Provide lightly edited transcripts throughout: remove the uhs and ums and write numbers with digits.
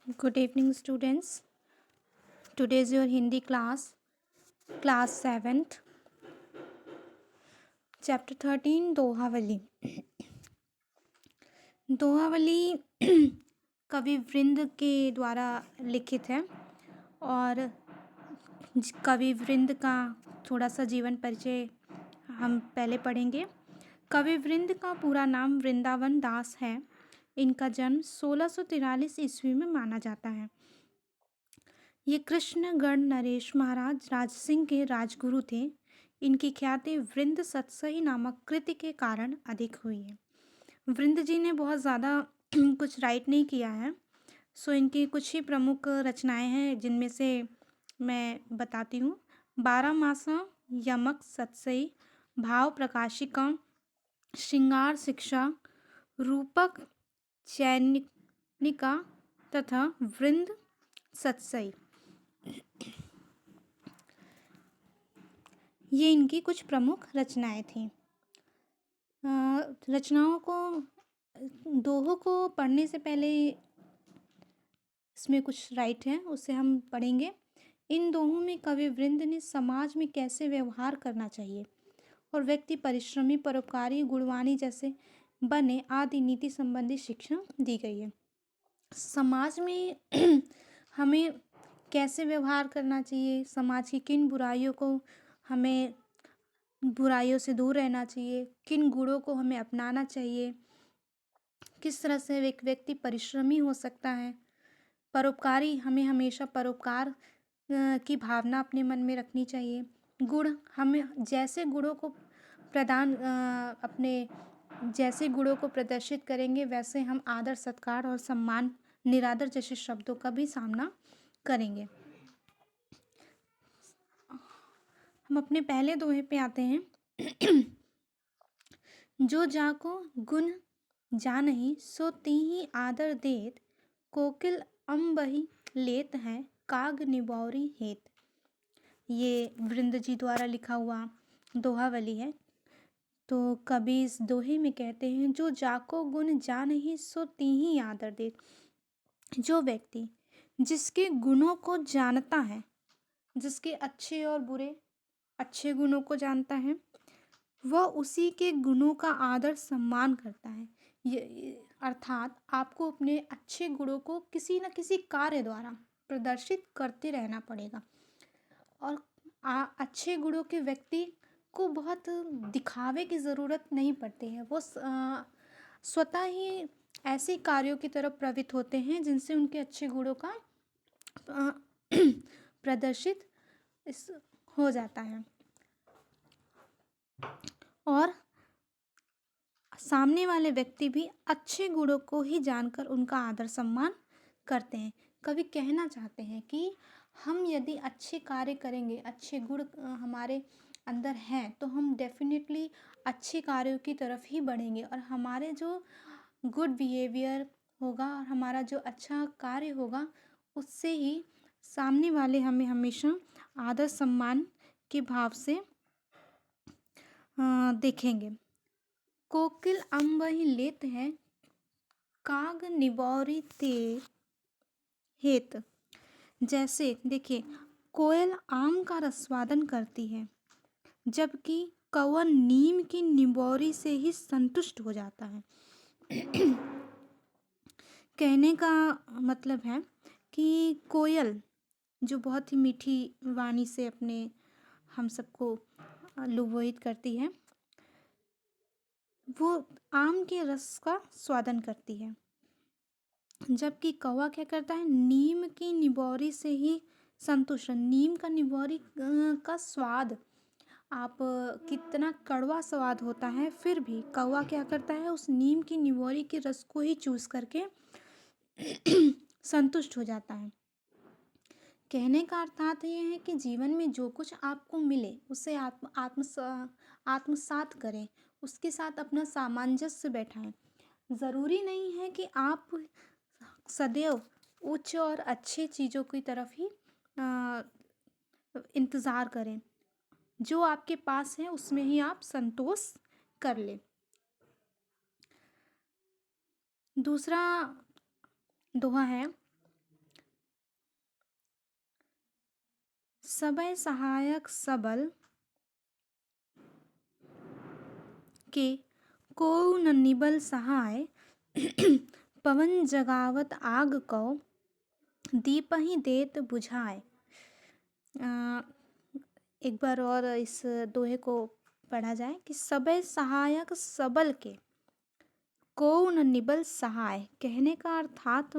Good evening, students. Today is your Hindi class, class 7th, chapter 13, Dohavali. Dohavali कवि वृंद के द्वारा लिखित है और कवि वृंद का थोड़ा सा जीवन परिचय हम पहले पढ़ेंगे. कवि वृंद का पूरा नाम वृंदावन दास है. इनका जन्म 1643 ईस्वी में माना जाता है. ये कृष्णगढ़ नरेश महाराज राजसिंह के राजगुरु थे. इनकी ख्याति वृंद सत्सई नामक कृति के कारण अधिक हुई है. वृंद जी ने बहुत ज़्यादा कुछ राइट नहीं किया है, सो इनकी कुछ ही प्रमुख रचनाएं हैं जिनमें से मैं बताती हूँ. 12 मासा, यमक सत्सई, भाव प्रकाशिका, श्रृंगार शिक्षा, रूपक चैनिका तथा वृंद सत्सई. ये इनकी कुछ प्रमुख रचनाएं थीं. रचनाओं को दोहों को पढ़ने से पहले इसमें कुछ राइट है, उसे हम पढ़ेंगे. इन दोहों में कवि वृंद ने समाज में कैसे व्यवहार करना चाहिए और व्यक्ति परिश्रमी, परोपकारी, गुणवानी जैसे बने आदि नीति संबंधी शिक्षा दी गई है. समाज में हमें कैसे व्यवहार करना चाहिए, समाज की किन बुराइयों को हमें बुराइयों से दूर रहना चाहिए, किन गुणों को हमें अपनाना चाहिए, किस तरह से एक व्यक्ति परिश्रमी हो सकता है, परोपकारी, हमें हमेशा परोपकार की भावना अपने मन में रखनी चाहिए. गुण, हमें जैसे गुणों को अपने जैसे गुणों को प्रदर्शित करेंगे वैसे हम आदर, सत्कार और सम्मान, निरादर जैसे शब्दों का भी सामना करेंगे. हम अपने पहले दोहे पे आते हैं. जो जाको गुण जानहि सो तीहि आदर देत, कोकिल अम्बहि लेत हैं काग निबौरी हेत. ये वृंद जी द्वारा लिखा हुआ दोहावली है. तो कवि इस दोहे में कहते हैं, जो जाको गुण जानहि सो तीहि आदर देत. जो व्यक्ति जिसके गुणों को जानता है, जिसके अच्छे और बुरे, अच्छे गुणों को जानता है, वह उसी के गुणों का आदर सम्मान करता है. ये अर्थात आपको अपने अच्छे गुणों को किसी न किसी कार्य द्वारा प्रदर्शित करते रहना पड़ेगा. और अच्छे गुणों के व्यक्ति को बहुत दिखावे की ज़रूरत नहीं पड़ती है. वो स्वतः ही ऐसे कार्यों की तरफ प्रवृत्त होते हैं जिनसे उनके अच्छे गुणों का प्रदर्शित हो जाता है और सामने वाले व्यक्ति भी अच्छे गुणों को ही जानकर उनका आदर सम्मान करते हैं. कवि कहना चाहते हैं कि हम यदि अच्छे कार्य करेंगे, अच्छे गुण हमारे अंदर हैं, तो हम डेफिनेटली अच्छे कार्यों की तरफ ही बढ़ेंगे और हमारे जो गुड बिहेवियर होगा और हमारा जो अच्छा कार्य होगा उससे ही सामने वाले हमें हमेशा आदर सम्मान के भाव से देखेंगे. कोकिल अम्बहि लेत है, काग निबौरी ते हेत. जैसे देखिए, कोयल आम का रसवादन करती है जबकि कौवा नीम की निबौरी से ही संतुष्ट हो जाता है. कहने का मतलब है कि कोयल जो बहुत ही मीठी वाणी से अपने हम सबको लुभोहित करती है, वो आम के रस का स्वादन करती है, जबकि कौवा क्या करता है, नीम की निबौरी से ही संतुष्ट. नीम का निबौरी का स्वाद, आप कितना कड़वा स्वाद होता है, फिर भी कौवा क्या करता है, उस नीम की निबौरी के रस को ही चूस करके संतुष्ट हो जाता है. कहने का अर्थात ये है कि जीवन में जो कुछ आपको मिले उसे आत्मसात करें, उसके साथ अपना सामंजस्य बैठाएं. ज़रूरी नहीं है कि आप सदैव उच्च और अच्छे चीज़ों की तरफ ही इंतज़ार करें. जो आपके पास है उसमें ही आप संतोष कर लें. दूसरा दोहा है, सबय सहायक सबल के कोउ न निबल सहाय। पवन जगावत आग को दीपहि देत बुझाए। अ, एक बार और इस दोहे को पढ़ा जाए कि सबय सहायक सबल के कोउ न निबल सहाय। कहने का अर्थात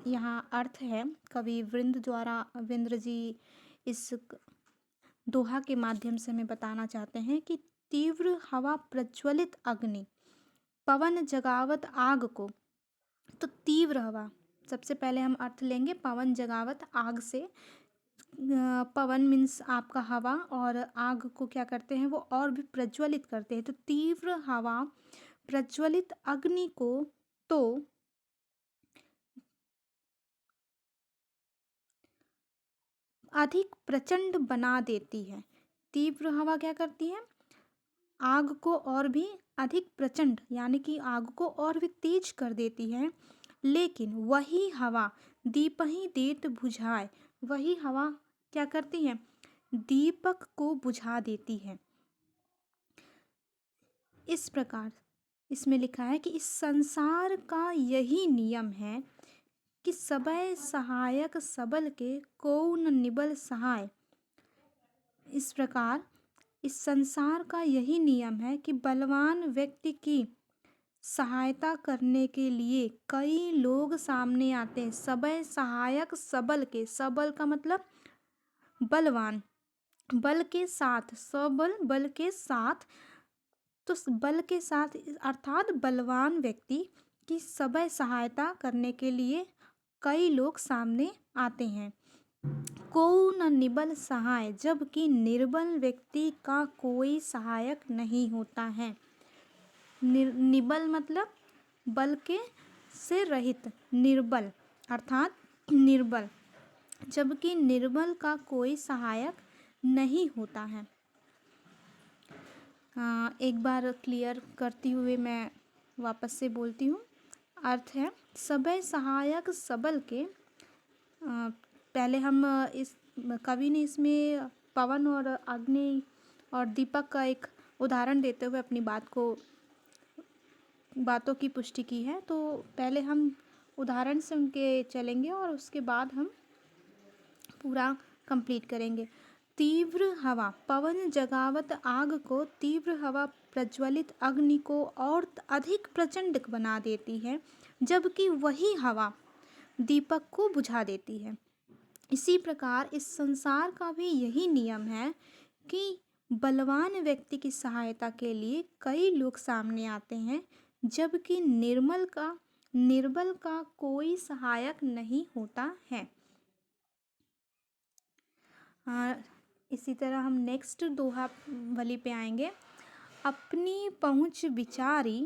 यहाँ अर्थ है, कवि वृंद्र जी इस दोहा के माध्यम से हमें बताना चाहते हैं कि तीव्र हवा प्रज्वलित अग्नि, पवन जगावत आग को। तो तीव्र हवा, सबसे पहले हम अर्थ लेंगे पवन जगावत आग से। पवन मीन्स आपका हवा, और आग को क्या करते हैं वो और भी प्रज्वलित करते हैं। तो तीव्र हवा प्रज्वलित अग्नि को तो अधिक प्रचंड बना देती है। तीव्र हवा क्या करती है, आग को और भी अधिक प्रचंड यानी कि आग को और भी तेज कर देती है। लेकिन वही हवा दीपहि देत बुझाए, वही हवा क्या करती है, दीपक को बुझा देती है। इस प्रकार इसमें लिखा है कि इस संसार का यही नियम है कि सबय सहायक सबल के कोउ न निबल सहाय। इस प्रकार इस संसार का यही नियम है कि बलवान व्यक्ति की सहायता करने के लिए कई लोग सामने आते हैं। सबय सहायक सबल के, सबल का मतलब बलवान, बल के साथ, सबल बल के साथ। तो बल के साथ अर्थात बलवान व्यक्ति की सबय सहायता करने के लिए कई लोग सामने आते हैं। कोउ न निबल सहाय, जबकि निर्बल व्यक्ति का कोई सहायक नहीं होता है। निबल मतलब बल के से रहित, निर्बल अर्थात निर्बल, जबकि निर्बल का कोई सहायक नहीं होता है। एक बार क्लियर करती हुए मैं वापस से बोलती हूँ। अर्थ है सबय सहायक सबल के, पहले हम इस कवि ने इसमें पवन और अग्नि और दीपक का एक उदाहरण देते हुए अपनी बातों की पुष्टि की है। तो पहले हम उदाहरण से उनके चलेंगे और उसके बाद हम पूरा कंप्लीट करेंगे। तीव्र हवा पवन जगावत आग को, तीव्र हवा प्रज्वलित अग्नि को और अधिक प्रचंड बना देती है, जबकि वही हवा दीपक को बुझा देती है। इसी प्रकार इस संसार का भी यही नियम है कि बलवान व्यक्ति की सहायता के लिए कई लोग सामने आते हैं, जबकि निर्बल का कोई सहायक नहीं होता है। इसी तरह हम नेक्स्ट दोहा वली पे आएंगे। अपनी पहुँच विचारी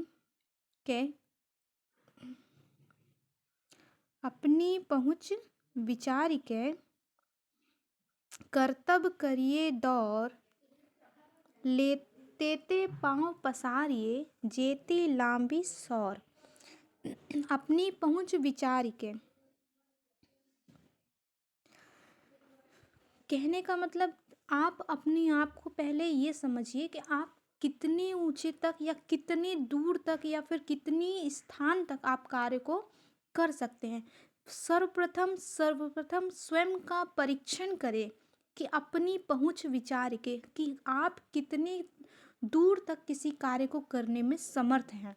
के, अपनी पहुँच विचारी के कर्तव्य करिए दौर, लेते पाँव पसारिए जेती लांबी सौर। अपनी पहुँच विचारी के कहने का मतलब आप अपने आप को पहले ये समझिए कि आप कितने ऊंचे तक या कितने दूर तक या फिर कितनी स्थान तक आप कार्य को कर सकते हैं। सर्वप्रथम स्वयं का परीक्षण करें कि अपनी पहुंच विचार के कि आप कितने दूर तक किसी कार्य को करने में समर्थ हैं,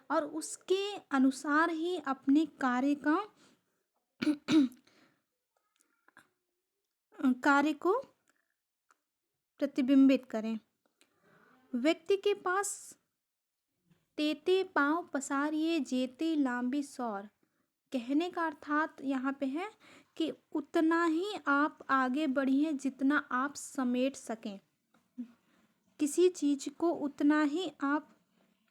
और उसके अनुसार ही अपने कार्य को प्रतिबिंबित करें। व्यक्ति के पास तेते पाँव पसारिए जेते लांबी सौर, कहने का अर्थात यहाँ पे है कि उतना ही आप आगे बढ़िए जितना आप समेट सकें। किसी चीज़ को उतना ही आप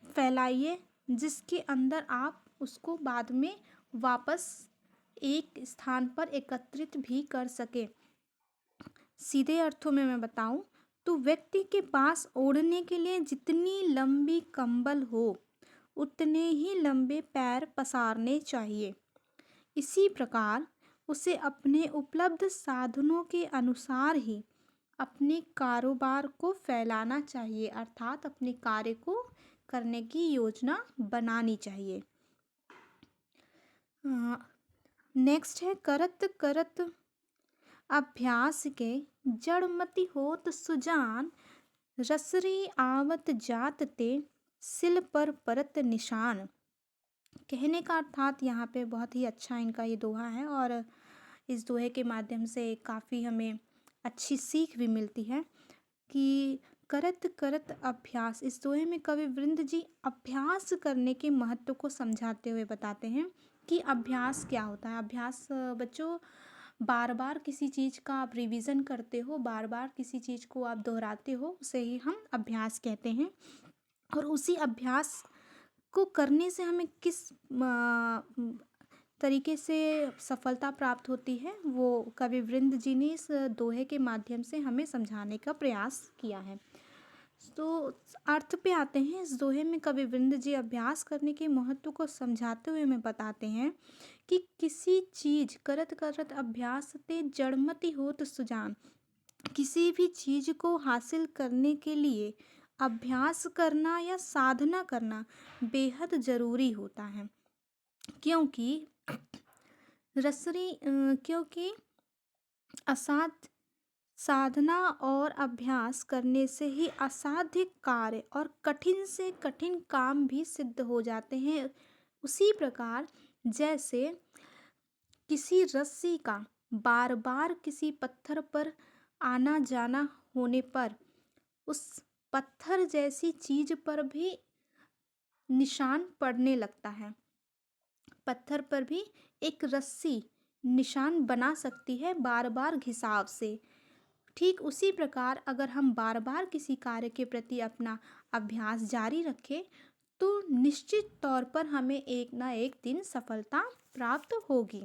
फैलाइए जिसके अंदर आप उसको बाद में वापस एक स्थान पर एकत्रित भी कर सके। सीधे अर्थों में मैं बताऊं तो व्यक्ति के पास ओढ़ने के लिए जितनी लंबी कंबल हो उतने ही लंबे पैर पसारने चाहिए। इसी प्रकार उसे अपने उपलब्ध साधनों के अनुसार ही अपने कारोबार को फैलाना चाहिए, अर्थात अपने कार्य को करने की योजना बनानी चाहिए। नेक्स्ट है करत करत अभ्यास के जड़मति होत सुजान, रसरी आवत जात ते सिल पर परत निशान। कहने का अर्थात यहाँ पे बहुत ही अच्छा इनका ये दोहा है और इस दोहे के माध्यम से काफ़ी हमें अच्छी सीख भी मिलती है कि करत करत अभ्यास। इस दोहे में कवि वृंद जी अभ्यास करने के महत्व को समझाते हुए बताते हैं कि अभ्यास क्या होता है। अभ्यास बच्चों, बार बार किसी चीज़ का आप रिवीजन करते हो, बार बार किसी चीज़ को आप दोहराते हो, उसे ही हम अभ्यास कहते हैं। और उसी अभ्यास को करने से हमें किस तरीके से सफलता प्राप्त होती है, वो कवि वृंद जी ने इस दोहे के माध्यम से हमें समझाने का प्रयास किया है। तो अर्थ पे आते हैं। इस दोहे में कवि वृंद जी अभ्यास करने के महत्व को समझाते हुए हमें बताते हैं कि किसी चीज करत करत अभ्यास ते जड़मति होत सुजान। किसी भी चीज को हासिल करने के लिए अभ्यास करना या साधना करना बेहद ज़रूरी होता है, क्योंकि क्योंकि असाध्य साधना और अभ्यास करने से ही असाध्य कार्य और कठिन से कठिन काम भी सिद्ध हो जाते हैं। उसी प्रकार जैसे किसी रस्सी का बार बार किसी पत्थर पर आना जाना होने पर उस पत्थर जैसी चीज पर भी निशान पड़ने लगता है। पत्थर पर भी एक रस्सी निशान बना सकती है बार बार घिसाव से। ठीक उसी प्रकार अगर हम बार बार किसी कार्य के प्रति अपना अभ्यास जारी रखें तो निश्चित तौर पर हमें एक ना एक दिन सफलता प्राप्त होगी।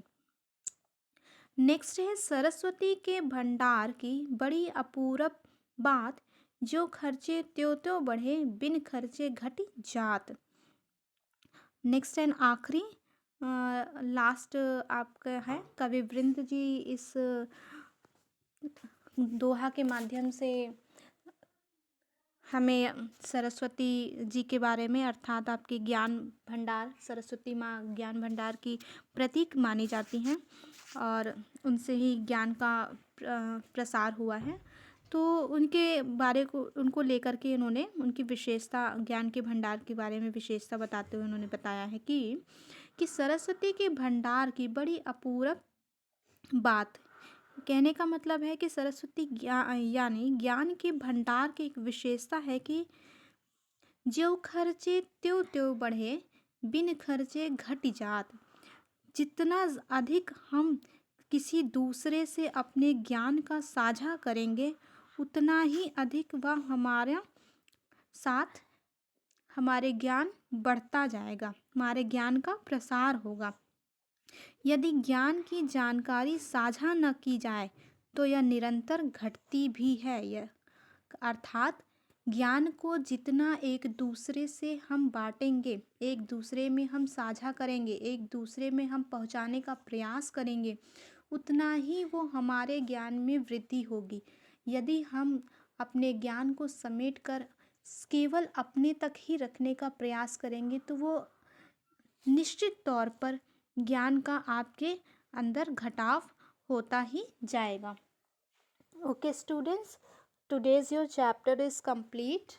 नेक्स्ट है सरस्वती के भंडार की बड़ी अपूरब बात, जो खर्चे त्यों त्यों बढ़े बिन खर्चे घट जात। नेक्स्ट एंड आखिरी लास्ट आपका है, कवि वृंद जी इस दोहा के माध्यम से हमें सरस्वती जी के बारे में, अर्थात आपके ज्ञान भंडार, सरस्वती माँ ज्ञान भंडार की प्रतीक मानी जाती हैं और उनसे ही ज्ञान का प्रसार हुआ है। तो उनके बारे को उनको लेकर के इन्होंने उनकी विशेषता, ज्ञान के भंडार के बारे में विशेषता बताते हुए उन्होंने बताया है कि सरस्वती के भंडार की बड़ी अपूरब बात। कहने का मतलब है कि सरस्वती यानी ज्ञान के भंडार की एक विशेषता है कि जो खर्चे त्यों त्यों बढ़े बिन खर्चे घट जात। जितना अधिक हम किसी दूसरे से अपने ज्ञान का साझा करेंगे उतना ही अधिक वह हमारे साथ हमारे ज्ञान बढ़ता जाएगा, हमारे ज्ञान का प्रसार होगा। यदि ज्ञान की जानकारी साझा न की जाए तो यह निरंतर घटती भी है। यह अर्थात ज्ञान को जितना एक दूसरे से हम बांटेंगे, एक दूसरे में हम साझा करेंगे, एक दूसरे में हम पहुंचाने का प्रयास करेंगे, उतना ही वो हमारे ज्ञान में वृद्धि होगी। यदि हम अपने ज्ञान को समेट कर केवल अपने तक ही रखने का प्रयास करेंगे तो वो निश्चित तौर पर ज्ञान का आपके अंदर घटाव होता ही जाएगा। Okay students, today's your chapter is complete.